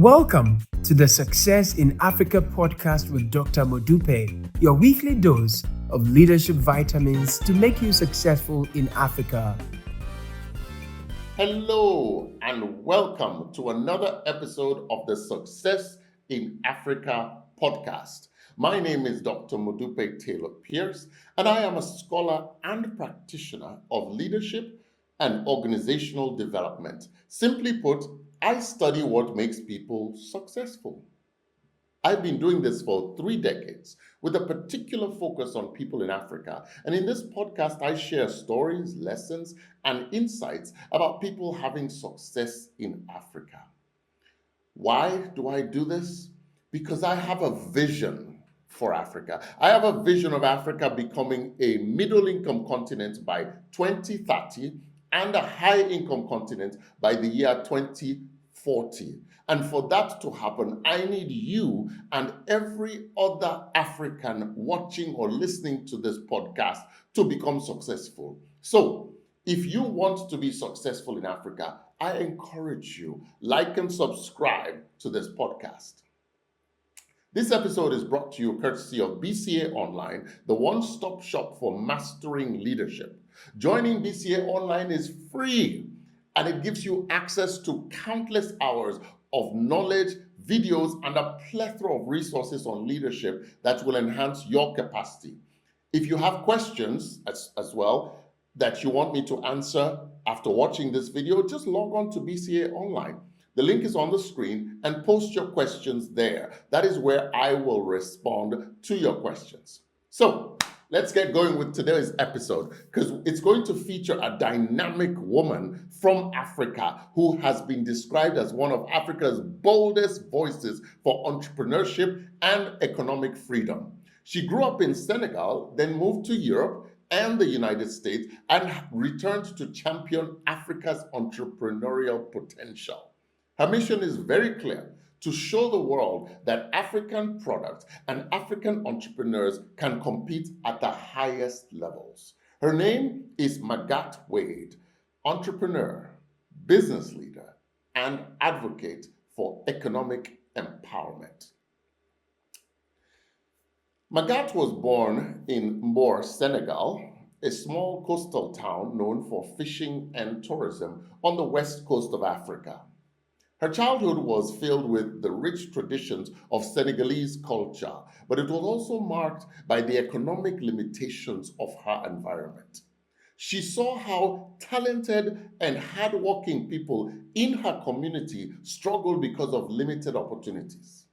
Welcome to the Success in Africa podcast with Dr. Modupe, your weekly dose of leadership vitamins to make you successful in Africa. Hello and welcome to another episode of the Success in Africa podcast. My name is Dr. Modupe Taylor Pierce, and I am a scholar and practitioner of leadership and organizational development. Simply put, I study what makes people successful. I've been doing this for 3 decades with a particular focus on people in Africa. And in this podcast, I share stories, lessons, and insights about people having success in Africa. Why do I do this? Because I have a vision for Africa. I have a vision of Africa becoming a middle-income continent by 2030 and a high-income continent by the year 2040. And for that to happen, I need you and every other African watching or listening to this podcast to become successful. So, if you want to be successful in Africa, I encourage you, like and subscribe to this podcast. This episode is brought to you courtesy of BCA Online, the one-stop shop for mastering leadership. Joining BCA Online is free, and it gives you access to countless hours of knowledge, videos, and a plethora of resources on leadership that will enhance your capacity. If you have questions as well that you want me to answer after watching this video, just log on to BCA Online. The link is on the screen and post your questions there. That is where I will respond to your questions. So let's get going with today's episode because it's going to feature a dynamic woman from Africa who has been described as one of Africa's boldest voices for entrepreneurship and economic freedom. She grew up in Senegal, then moved to Europe and the United States and returned to champion Africa's entrepreneurial potential. Her mission is very clear: to show the world that African products and African entrepreneurs can compete at the highest levels. Her name is Magatte Wade, entrepreneur, business leader, and advocate for economic empowerment. Magatte was born in Mbor, Senegal, a small coastal town known for fishing and tourism on the west coast of Africa. Her childhood was filled with the rich traditions of Senegalese culture, but it was also marked by the economic limitations of her environment. She saw how talented and hardworking people in her community struggled because of limited opportunities.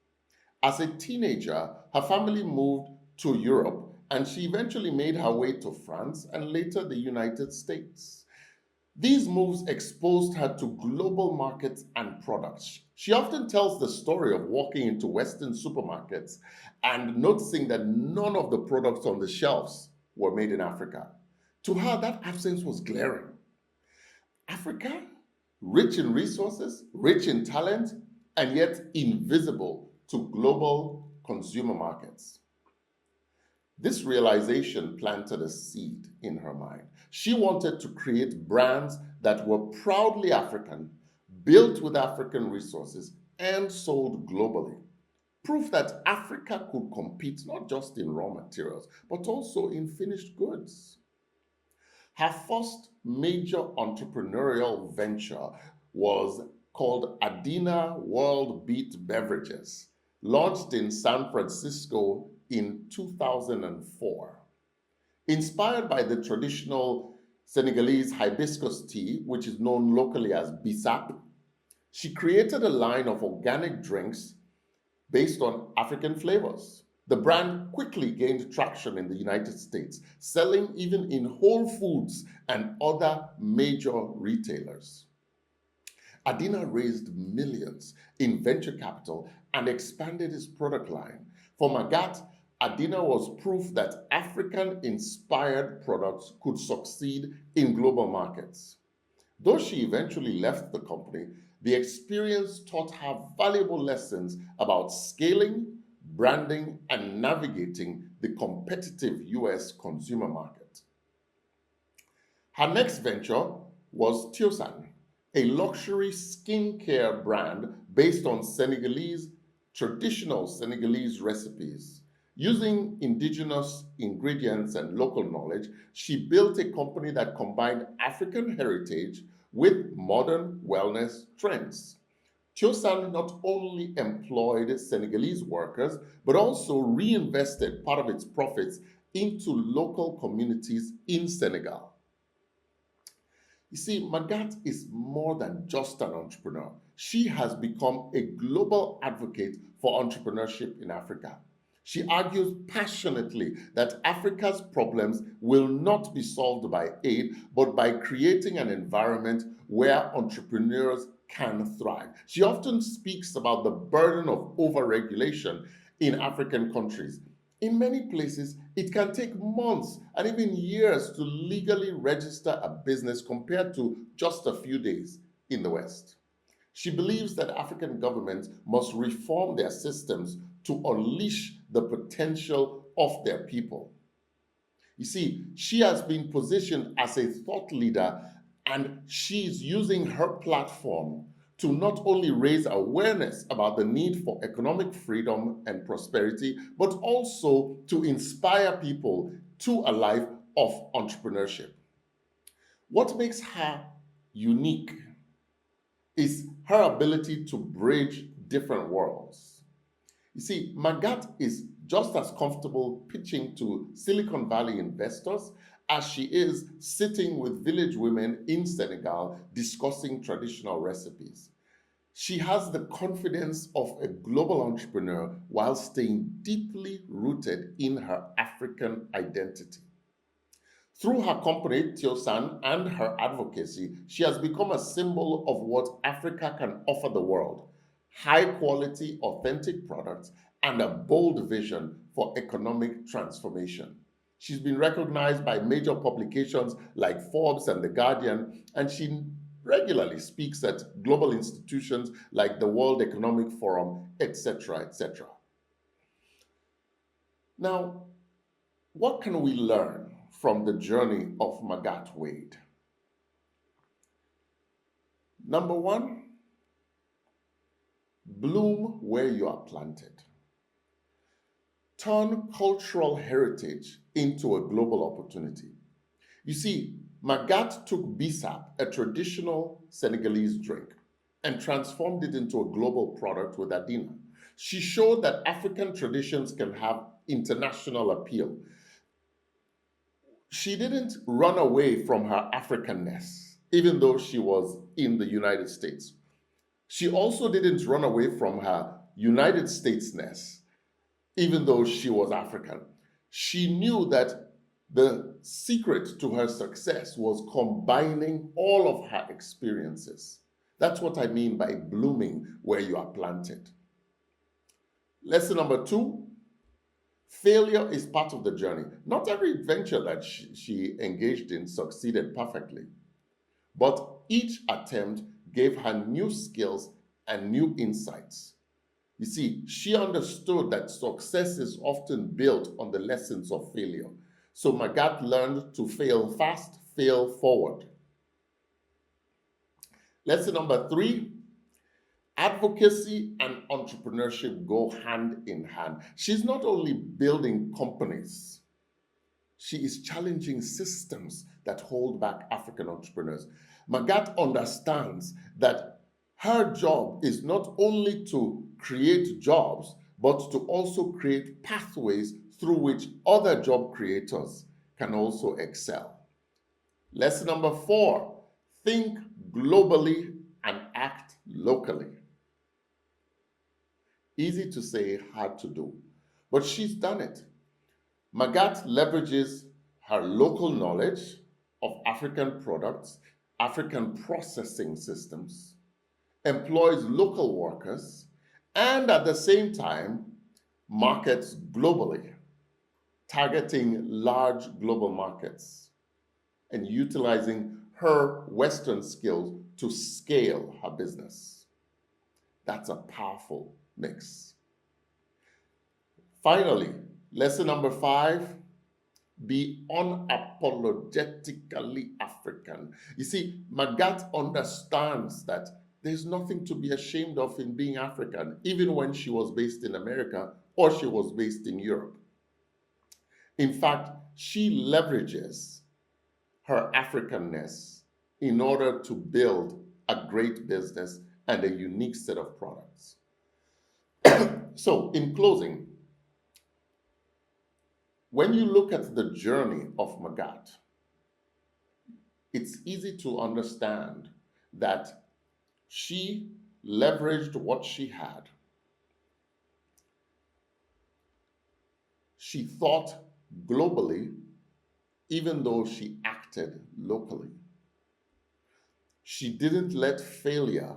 As a teenager, her family moved to Europe, and she eventually made her way to France and later the United States. These moves exposed her to global markets and products. She often tells the story of walking into Western supermarkets and noticing that none of the products on the shelves were made in Africa. To her, that absence was glaring. Africa, rich in resources, rich in talent, and yet invisible to global consumer markets. This realization planted a seed in her mind. She wanted to create brands that were proudly African, built with African resources, and sold globally. Proof that Africa could compete not just in raw materials, but also in finished goods. Her first major entrepreneurial venture was called Adina World Beat Beverages, launched in San Francisco in 2004. Inspired by the traditional Senegalese hibiscus tea, which is known locally as bissap, she created a line of organic drinks based on African flavors. The brand quickly gained traction in the United States, selling even in Whole Foods and other major retailers. Adina raised millions in venture capital and expanded its product line. For Magatte, Adina was proof that African-inspired products could succeed in global markets. Though she eventually left the company, the experience taught her valuable lessons about scaling, branding, and navigating the competitive US consumer market. Her next venture was Tiosan, a luxury skincare brand based on traditional Senegalese recipes. Using indigenous ingredients and local knowledge, she built a company that combined African heritage with modern wellness trends. Tiosan not only employed Senegalese workers, but also reinvested part of its profits into local communities in Senegal. You see, Magatte is more than just an entrepreneur. She has become a global advocate for entrepreneurship in Africa. She argues passionately that Africa's problems will not be solved by aid, but by creating an environment where entrepreneurs can thrive. She often speaks about the burden of overregulation in African countries. In many places, it can take months and even years to legally register a business compared to just a few days in the West. She believes that African governments must reform their systems to unleash the potential of their people. You see, she has been positioned as a thought leader and she's using her platform to not only raise awareness about the need for economic freedom and prosperity, but also to inspire people to a life of entrepreneurship. What makes her unique is her ability to bridge different worlds. You see, Magatte is just as comfortable pitching to Silicon Valley investors as she is sitting with village women in Senegal discussing traditional recipes. She has the confidence of a global entrepreneur while staying deeply rooted in her African identity. Through her company, Tiosan, and her advocacy, she has become a symbol of what Africa can offer the world: high quality, authentic products and a bold vision for economic transformation. She's been recognized by major publications like Forbes and The Guardian, and she regularly speaks at global institutions like the World Economic Forum, etc., etc. Now, what can we learn from the journey of Magatte Wade? Number one, bloom where you are planted. Turn cultural heritage into a global opportunity. You see, Magatte took Bissap, a traditional Senegalese drink, and transformed it into a global product with Adina. She showed that African traditions can have international appeal. She didn't run away from her Africanness, even though she was in the United States. She also didn't run away from her United Statesness, even though she was African. She knew that the secret to her success was combining all of her experiences. That's what I mean by blooming where you are planted. Lesson number two, failure is part of the journey. Not every venture that she engaged in succeeded perfectly, but each attempt gave her new skills and new insights. You see, she understood that success is often built on the lessons of failure. So Magatte learned to fail fast, fail forward. Lesson number three, advocacy and entrepreneurship go hand in hand. She's not only building companies, she is challenging systems that hold back African entrepreneurs. Magatte understands that her job is not only to create jobs, but to also create pathways through which other job creators can also excel. Lesson number four, think globally and act locally. Easy to say, hard to do, but she's done it. Magatte leverages her local knowledge of African products, African processing systems, employs local workers, and at the same time markets globally, targeting large global markets and utilizing her Western skills to scale her business. That's a powerful mix. Finally, lesson number five, be unapologetically African. You see, Magatte understands that there's nothing to be ashamed of in being African, even when she was based in America or she was based in Europe. In fact, she leverages her Africanness in order to build a great business and a unique set of products. So, in closing, when you look at the journey of Magatte, it's easy to understand that she leveraged what she had. She thought globally, even though she acted locally. She didn't let failure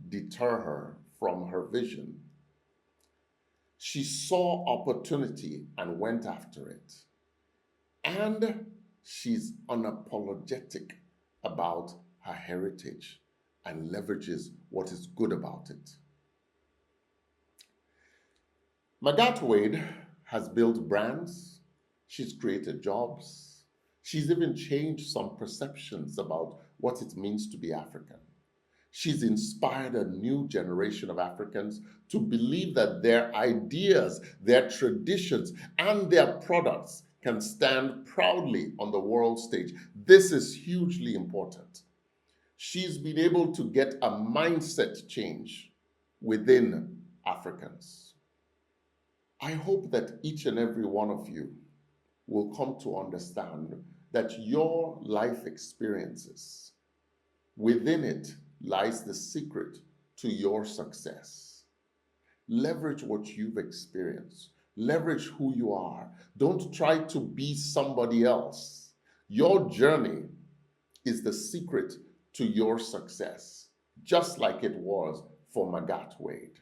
deter her from her vision. She saw opportunity and went after it. And she's unapologetic about her heritage and leverages what is good about it. Magatte Wade has built brands. She's created jobs. She's even changed some perceptions about what it means to be African. She's inspired a new generation of Africans to believe that their ideas, their traditions, and their products can stand proudly on the world stage. This is hugely important. She's been able to get a mindset change within Africans. I hope that each and every one of you will come to understand that your life experiences, within it lies the secret to your success. Leverage what you've experienced. Leverage who you are. Don't try to be somebody else. Your journey is the secret to your success, just like it was for Magatte Wade.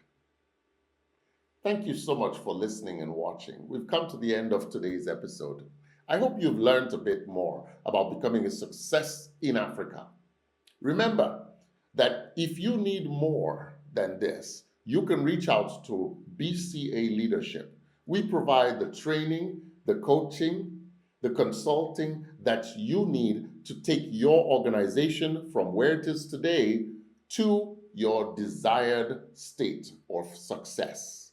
Thank you so much for listening and watching. We've come to the end of today's episode. I hope you've learned a bit more about becoming a success in Africa. Remember that if you need more than this, you can reach out to BCA Leadership. We provide the training, the coaching, the consulting that you need to take your organization from where it is today to your desired state of success.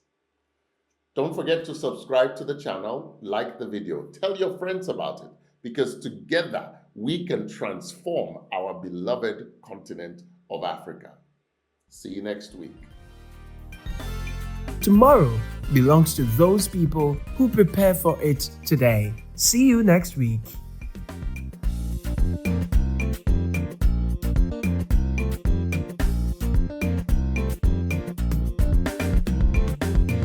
Don't forget to subscribe to the channel, like the video, tell your friends about it, because together we can transform our beloved continent of Africa. See you next week. Tomorrow belongs to those people who prepare for it today. See you next week.